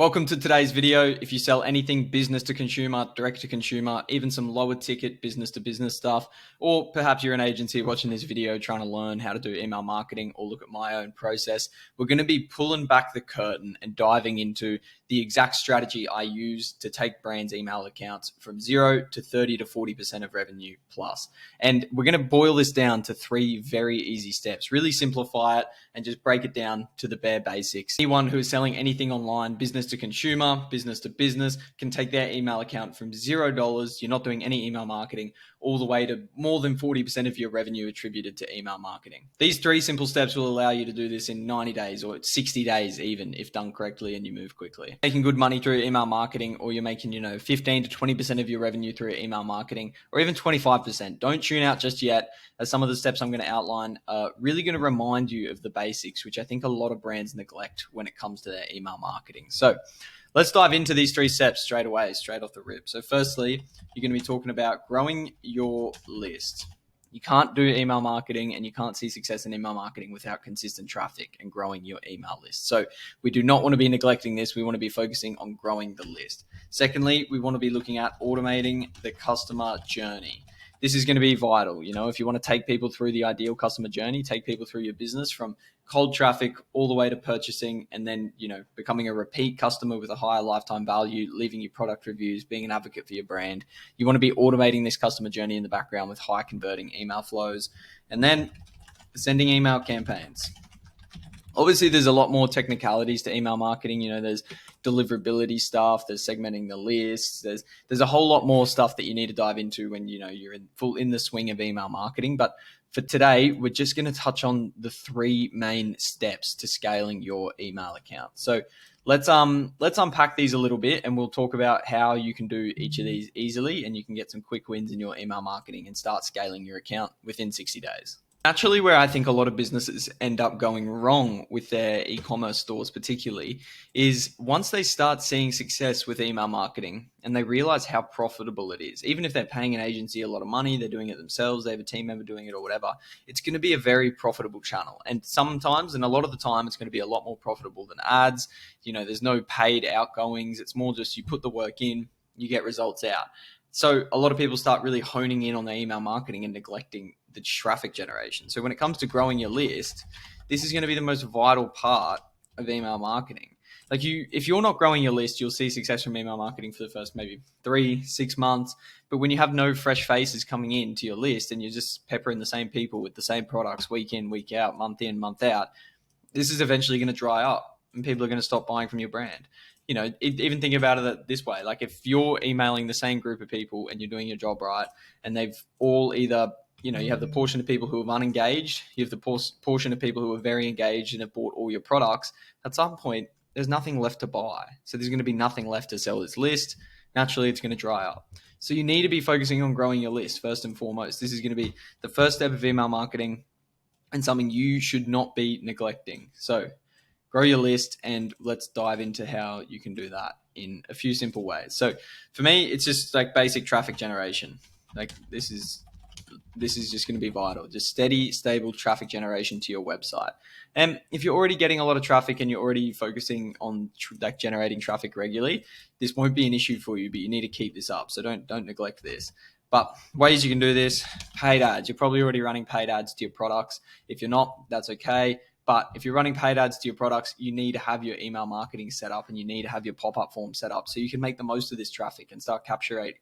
Welcome to today's video. If you sell anything business to consumer, direct to consumer, even some lower ticket business to business stuff, or perhaps you're an agency watching this video trying to learn how to do email marketing or look at my own process, we're going to be pulling back the curtain and diving into the exact strategy I use to take brands' email accounts from 0 to 30 to 40% of revenue plus. And we're going to boil this down to 3 very easy steps, really simplify it and just break it down to the bare basics. Anyone who is selling anything online, business to consumer, business to business, can take their email account from $0, you're not doing any email marketing, all the way to more than 40% of your revenue attributed to email marketing. These 3 simple steps will allow you to do this in 90 days or 60 days even, if done correctly and you move quickly. Making good money through email marketing, or you're making 15 to 20% of your revenue through email marketing, or even 25%. Don't tune out just yet, as some of the steps I'm going to outline are really going to remind you of the basics, which I think a lot of brands neglect when it comes to their email marketing. So let's dive into these 3 steps straight away, straight off the rip. So firstly, you're going to be talking about growing your list. You can't do email marketing and you can't see success in email marketing without consistent traffic and growing your email list. So we do not want to be neglecting this. We want to be focusing on growing the list. Secondly, we want to be looking at automating the customer journey. This is going to be vital. If you want to take people through the ideal customer journey, take people through your business from cold traffic all the way to purchasing, and then, becoming a repeat customer with a higher lifetime value, leaving you product reviews, being an advocate for your brand. You want to be automating this customer journey in the background with high converting email flows, and then sending email campaigns. Obviously, there's a lot more technicalities to email marketing. There's deliverability stuff, there's segmenting the lists, there's a whole lot more stuff that you need to dive into when you're in the swing of email marketing. But for today, we're just going to touch on the 3 main steps to scaling your email account. So let's unpack these a little bit, and we'll talk about how you can do each of these easily, and you can get some quick wins in your email marketing and start scaling your account within 60 days. Actually, where I think a lot of businesses end up going wrong with their e-commerce stores particularly is once they start seeing success with email marketing and they realize how profitable it is. Even if they're paying an agency a lot of money, they're doing it themselves, they have a team member doing it or whatever, it's going to be a very profitable channel. And sometimes, and a lot of the time, it's going to be a lot more profitable than ads. There's no paid outgoings. It's more just you put the work in, you get results out. So a lot of people start really honing in on their email marketing and neglecting the traffic generation. So when it comes to growing your list, this is going to be the most vital part of email marketing. If you're not growing your list, you'll see success from email marketing for the first maybe 3-6 months. But when you have no fresh faces coming into your list and you're just peppering the same people with the same products week in, week out, month in, month out, this is eventually going to dry up and people are going to stop buying from your brand. Even think about it this way. If you're emailing the same group of people and you're doing your job right, and they've all either, you have the portion of people who have unengaged, you have the portion of people who are very engaged and have bought all your products, at some point, there's nothing left to buy. So there's going to be nothing left to sell this list. Naturally, it's going to dry up. So you need to be focusing on growing your list first and foremost. This is going to be the first step of email marketing and something you should not be neglecting. So grow your list, and let's dive into how you can do that in a few simple ways. So for me, it's just basic traffic generation. This is just going to be vital. Just steady, stable traffic generation to your website. And if you're already getting a lot of traffic and you're already focusing on generating traffic regularly, this won't be an issue for you, but you need to keep this up. So don't neglect this. But ways you can do this: paid ads. You're probably already running paid ads to your products. If you're not, that's okay. But if you're running paid ads to your products, you need to have your email marketing set up and you need to have your pop-up form set up so you can make the most of this traffic and start capturing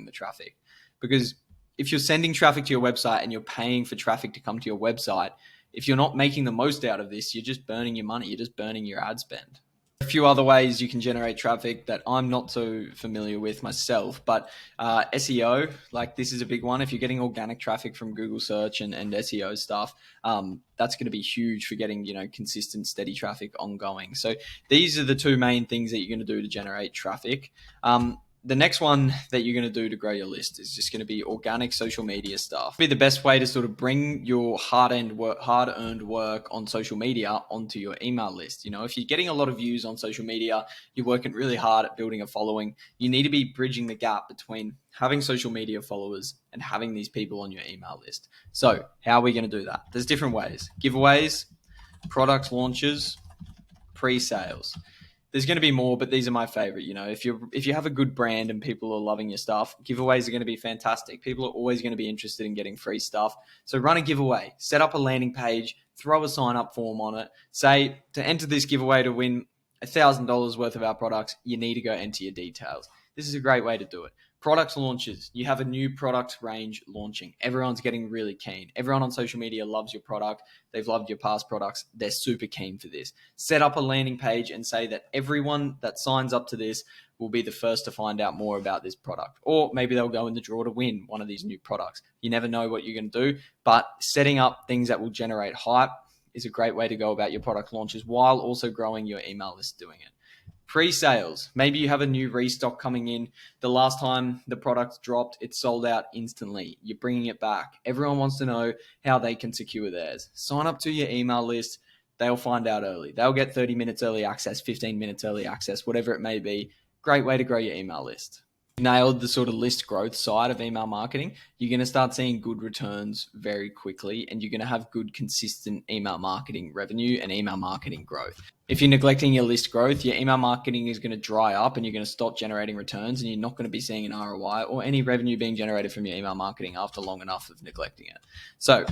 the traffic. Because if you're sending traffic to your website and you're paying for traffic to come to your website, if you're not making the most out of this, you're just burning your money. You're just burning your ad spend. A few other ways you can generate traffic that I'm not so familiar with myself, but SEO, this is a big one. If you're getting organic traffic from Google search and SEO stuff, that's going to be huge for getting, consistent, steady traffic ongoing. So these are the 2 main things that you're going to do to generate traffic. The next one that you're going to do to grow your list is just going to be organic social media stuff. Be the best way to sort of bring your hard-earned work on social media onto your email list. If you're getting a lot of views on social media, you're working really hard at building a following, you need to be bridging the gap between having social media followers and having these people on your email list. So how are we going to do that? There's different ways: giveaways, product launches, pre-sales. There's going to be more, but these are my favorite. If you have a good brand and people are loving your stuff, giveaways are going to be fantastic. People are always going to be interested in getting free stuff. So run a giveaway, set up a landing page, throw a sign up form on it. Say to enter this giveaway to win $1,000 worth of our products, you need to go enter your details. This is a great way to do it. Product launches. You have a new product range launching. Everyone's getting really keen. Everyone on social media loves your product. They've loved your past products. They're super keen for this. Set up a landing page and say that everyone that signs up to this will be the first to find out more about this product. Or maybe they'll go in the draw to win one of these new products. You never know what you're going to do, but setting up things that will generate hype is a great way to go about your product launches while also growing your email list doing it. Pre-sales. Maybe you have a new restock coming in. The last time the product dropped, it sold out instantly. You're bringing it back. Everyone wants to know how they can secure theirs. Sign up to your email list. They'll find out early. They'll get 30 minutes early access, 15 minutes early access, whatever it may be. Great way to grow your email list. Nailed the sort of list growth side of email marketing, you're going to start seeing good returns very quickly, and you're going to have good, consistent email marketing revenue and email marketing growth. If you're neglecting your list growth, your email marketing is going to dry up and you're going to stop generating returns, and you're not going to be seeing an ROI or any revenue being generated from your email marketing after long enough of neglecting it. So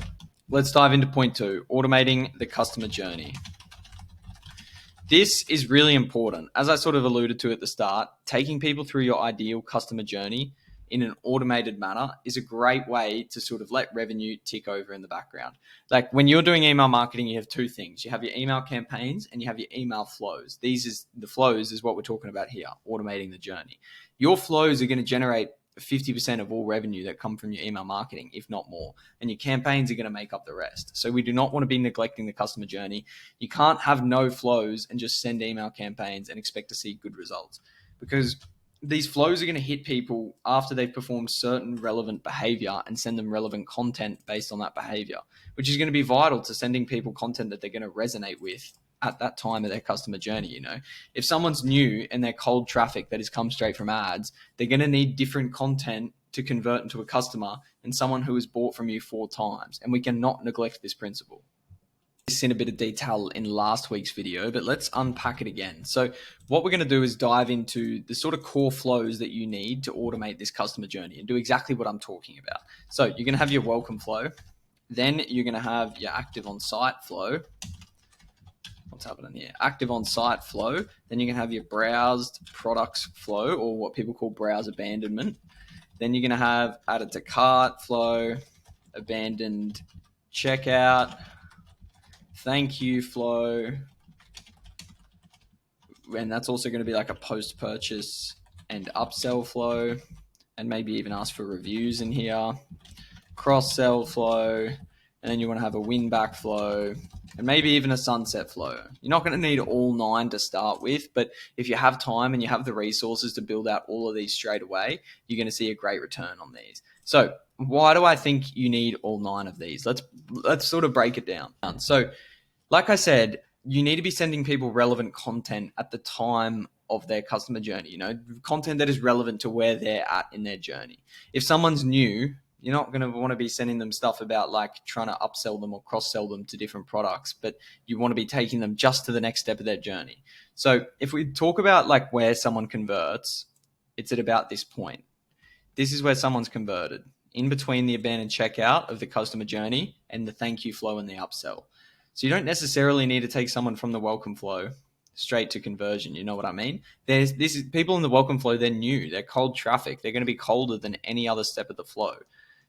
let's dive into point 2, automating the customer journey. This is really important. As I sort of alluded to at the start, taking people through your ideal customer journey in an automated manner is a great way to sort of let revenue tick over in the background. Like when you're doing email marketing, you have two things. You have your email campaigns and you have your email flows. The flows is what we're talking about here, automating the journey. Your flows are going to generate 50% of all revenue that come from your email marketing, if not more. And your campaigns are going to make up the rest. So we do not want to be neglecting the customer journey. You can't have no flows and just send email campaigns and expect to see good results, because these flows are going to hit people after they've performed certain relevant behavior and send them relevant content based on that behavior, which is going to be vital to sending people content that they're going to resonate with at that time of their customer journey. If someone's new and they're cold traffic that has come straight from ads, they're going to need different content to convert into a customer than someone who has bought from you 4 times. And we cannot neglect this principle. This in a bit of detail in last week's video, but let's unpack it again. So what we're going to do is dive into the sort of core flows that you need to automate this customer journey and do exactly what I'm talking about. So you're going to have your welcome flow. Then you're going to have your active on site flow. What's happening here? Active on site flow. Then you can have your browsed products flow, or what people call browse abandonment. Then you're going to have added to cart flow, abandoned checkout, thank you flow. And that's also going to be like a post purchase and upsell flow, and maybe even ask for reviews in here, cross sell flow. And then you want to have a win back flow, and maybe even a sunset flow. You're not going to need all 9 to start with, but if you have time and you have the resources to build out all of these straight away, you're going to see a great return on these. So why do I think you need all 9 of these? Let's sort of break it down. So like I said, you need to be sending people relevant content at the time of their customer journey, content that is relevant to where they're at in their journey. If someone's new, you're not going to want to be sending them stuff about like trying to upsell them or cross-sell them to different products, but you want to be taking them just to the next step of their journey. So if we talk about like where someone converts, it's at about this point. This is where someone's converted, in between the abandoned checkout of the customer journey and the thank you flow and the upsell. So you don't necessarily need to take someone from the welcome flow straight to conversion. You know what I mean? People in the welcome flow, they're new, they're cold traffic. They're going to be colder than any other step of the flow.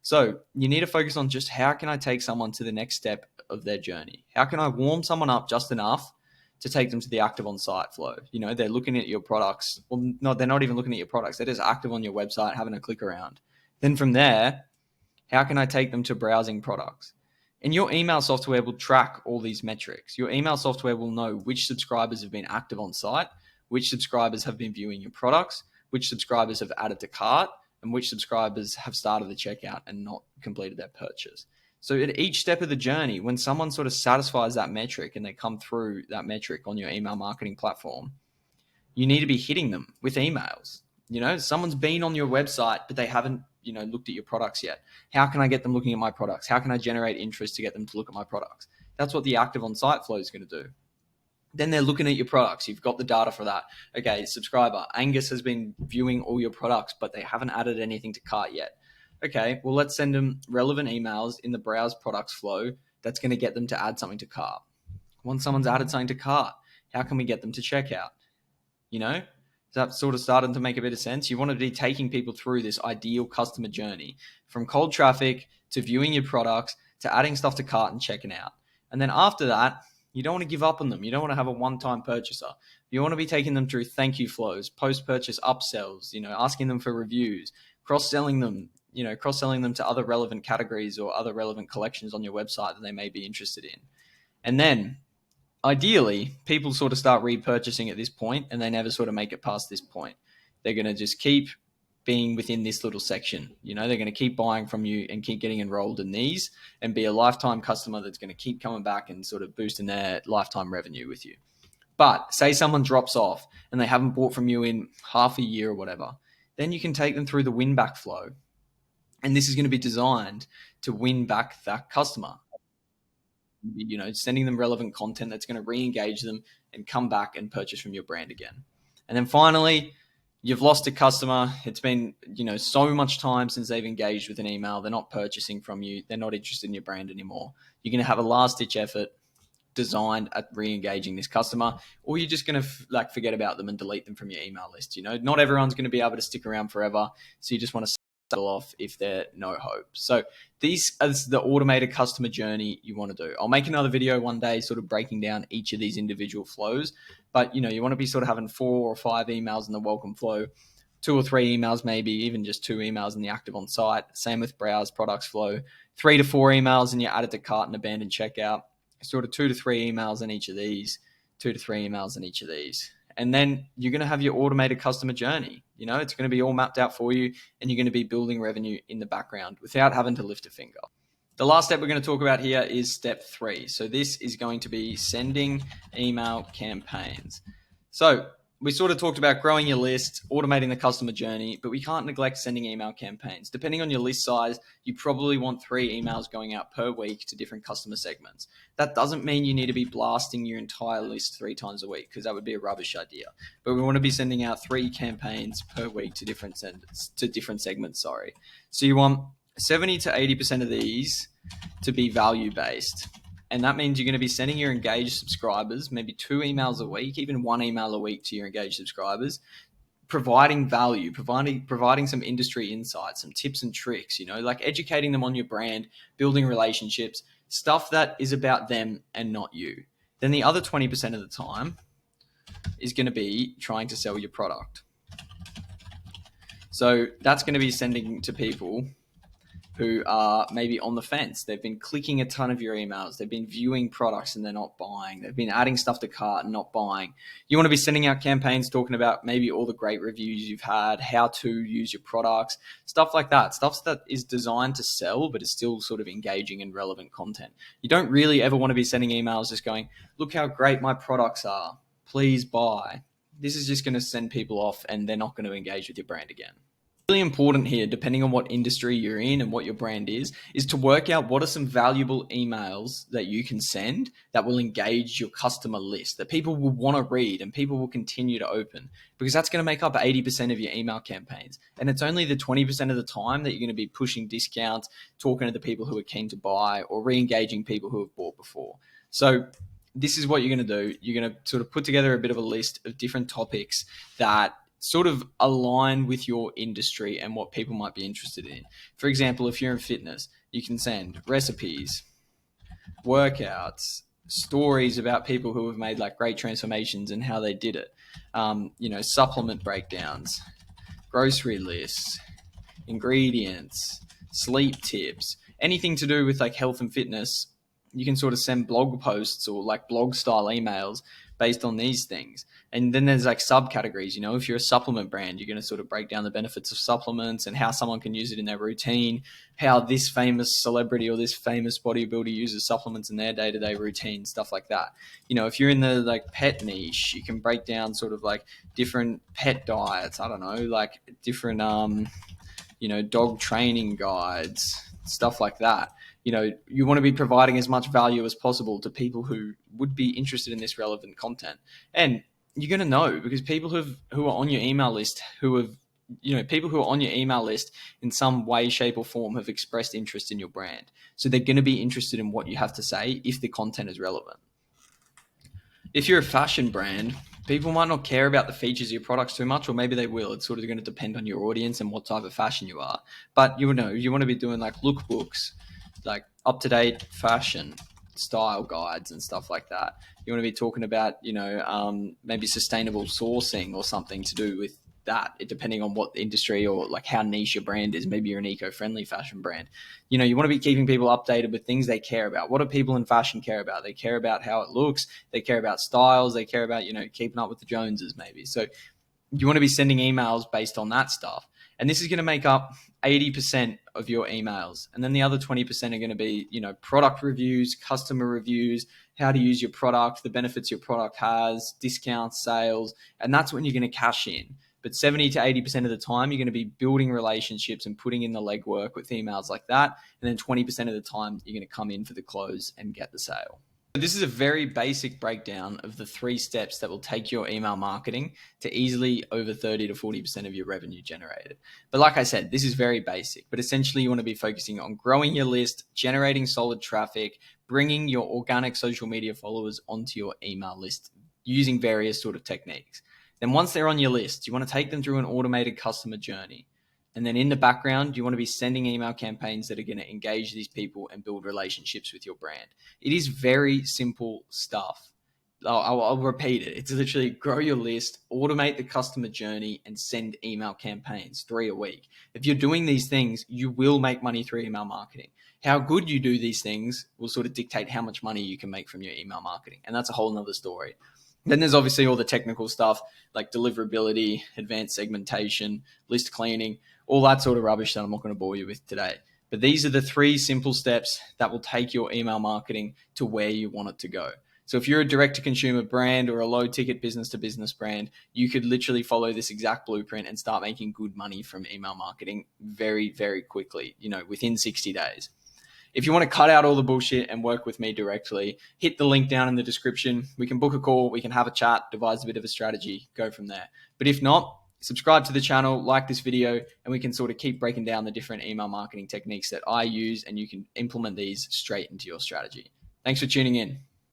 So you need to focus on just how can I take someone to the next step of their journey? How can I warm someone up just enough to take them to the active on-site flow? They're looking at your products. Well, no, they're not even looking at your products. They're just active on your website, having a click around. Then from there, how can I take them to browsing products? And your email software will track all these metrics. Your email software will know which subscribers have been active on site, which subscribers have been viewing your products, which subscribers have added to cart, and which subscribers have started the checkout and not completed their purchase. So at each step of the journey, when someone sort of satisfies that metric and they come through that metric on your email marketing platform, you need to be hitting them with emails. Someone's been on your website, but they haven't, looked at your products yet. How can I get them looking at my products? How can I generate interest to get them to look at my products? That's what the active on-site flow is going to do. Then they're looking at your products. You've got the data for that. Okay, subscriber, Angus has been viewing all your products, but they haven't added anything to cart yet. Okay, well, let's send them relevant emails in the browse products flow that's going to get them to add something to cart. Once someone's added something to cart, how can we get them to checkout? You know, that sort of starting to make a bit of sense. You want to be taking people through this ideal customer journey from cold traffic to viewing your products to adding stuff to cart and checking out. And then after that, you don't want to give up on them. You don't want to have a one-time purchaser. You want to be taking them through thank you flows, post-purchase upsells, asking them for reviews, cross-selling them, cross-selling them to other relevant categories or other relevant collections on your website that they may be interested in. And then ideally, people sort of start repurchasing at this point and they never sort of make it past this point. They're going to just keep being within this little section. They're going to keep buying from you and keep getting enrolled in these and be a lifetime customer that's going to keep coming back and sort of boosting their lifetime revenue with you. But say someone drops off and they haven't bought from you in half a year or whatever, then you can take them through the win back flow. And this is going to be designed to win back that customer. Sending them relevant content that's going to re-engage them and come back and purchase from your brand again. And then finally, you've lost a customer. It's been, so much time since they've engaged with an email. They're not purchasing from you. They're not interested in your brand anymore. You're going to have a last-ditch effort designed at re-engaging this customer, or you're just going to forget about them and delete them from your email list. Not everyone's going to be able to stick around forever. So you just want to settle off if there's no hope. So these is the automated customer journey you want to do. I'll make another video one day sort of breaking down each of these individual flows, but you want to be sort of having 4 or 5 emails in the welcome flow, 2 or 3 emails, maybe even just 2 emails in the active on site. Same with browse products flow, 3 to 4 emails and you add it to cart and abandon checkout, sort of 2 to 3 emails in each of these, 2 to 3 emails in each of these. And then you're going to have your automated customer journey. It's going to be all mapped out for you and you're going to be building revenue in the background without having to lift a finger. The last step we're going to talk about here is step 3. So this is going to be sending email campaigns. So we sort of talked about growing your list, automating the customer journey, but we can't neglect sending email campaigns. Depending on your list size, you probably want 3 emails going out per week to different customer segments. That doesn't mean you need to be blasting your entire list 3 times a week, because that would be a rubbish idea. But we want to be sending out 3 campaigns per week to different segments. So you want 70 to 80% of these to be value-based. And that means you're going to be sending your engaged subscribers maybe 2 emails a week, even 1 email a week to your engaged subscribers, providing value, providing some industry insights, some tips and tricks, educating them on your brand, building relationships, stuff that is about them and not you. Then the other 20% of the time is going to be trying to sell your product. So that's going to be sending to people who are maybe on the fence. They've been clicking a ton of your emails. They've been viewing products and they're not buying. They've been adding stuff to cart and not buying. You want to be sending out campaigns talking about maybe all the great reviews you've had, how to use your products, stuff like that. Stuff that is designed to sell, but is still sort of engaging and relevant content. You don't really ever want to be sending emails just going, look how great my products are. Please buy. This is just going to send people off and they're not going to engage with your brand again. Really important here, depending on what industry you're in and what your brand is to work out what are some valuable emails that you can send that will engage your customer list, that people will want to read and people will continue to open, because that's going to make up 80% of your email campaigns. And it's only the 20% of the time that you're going to be pushing discounts, talking to the people who are keen to buy, or re-engaging people who have bought before. So this is what you're going to do. You're going to sort of put together a bit of a list of different topics that sort of align with your industry and what people might be interested in. For example, if you're in fitness, you can send recipes, workouts, stories about people who have made great transformations and how they did it. Supplement breakdowns, grocery lists, ingredients, sleep tips, anything to do with health and fitness. You can sort of send blog posts or blog style emails based on these things. And then there's subcategories. If you're a supplement brand, you're going to sort of break down the benefits of supplements and how someone can use it in their routine, how this famous celebrity or this famous bodybuilder uses supplements in their day-to-day routine, stuff like that. If you're in the pet niche, you can break down sort of different pet diets. I don't know, different, dog training guides, stuff like that. You want to be providing as much value as possible to people who would be interested in this relevant content. And you're going to know because people who are on your email list, people who are on your email list in some way, shape, or form have expressed interest in your brand. So they're going to be interested in what you have to say if the content is relevant. If you're a fashion brand, people might not care about the features of your products too much, or maybe they will. It's sort of going to depend on your audience and what type of fashion you are. But you want to be doing like lookbooks, like up-to-date fashion style guides and stuff like that. You want to be talking about, maybe sustainable sourcing or something to do with that, depending on what industry or like how niche your brand is. Maybe you're an eco-friendly fashion brand. You want to be keeping people updated with things they care about. What do people in fashion care about? They care about how it looks. They care about styles. They care about, keeping up with the Joneses maybe. So you want to be sending emails based on that stuff. And this is going to make up 80% of your emails. And then the other 20% are going to be, product reviews, customer reviews, how to use your product, the benefits your product has, discounts, sales. And that's when you're going to cash in. But 70 to 80% of the time, you're going to be building relationships and putting in the legwork with emails like that. And then 20% of the time, you're going to come in for the close and get the sale. This is a very basic breakdown of the 3 steps that will take your email marketing to easily over 30 to 40% of your revenue generated. But like I said, this is very basic, but essentially you want to be focusing on growing your list, generating solid traffic, bringing your organic social media followers onto your email list using various sort of techniques. Then once they're on your list, you want to take them through an automated customer journey. And then in the background, you want to be sending email campaigns that are going to engage these people and build relationships with your brand. It is very simple stuff. I'll repeat it. It's literally grow your list, automate the customer journey, and send email campaigns 3 a week. If you're doing these things, you will make money through email marketing. How good you do these things will sort of dictate how much money you can make from your email marketing. And that's a whole nother story. Then there's obviously all the technical stuff like deliverability, advanced segmentation, list cleaning, all that sort of rubbish that I'm not going to bore you with today. But these are the 3 simple steps that will take your email marketing to where you want it to go. So if you're a direct-to-consumer brand or a low-ticket business-to-business brand, you could literally follow this exact blueprint and start making good money from email marketing very, very quickly, within 60 days. If you want to cut out all the bullshit and work with me directly, hit the link down in the description. We can book a call, we can have a chat, devise a bit of a strategy, go from there. But if not, subscribe to the channel, like this video, and we can sort of keep breaking down the different email marketing techniques that I use, and you can implement these straight into your strategy. Thanks for tuning in.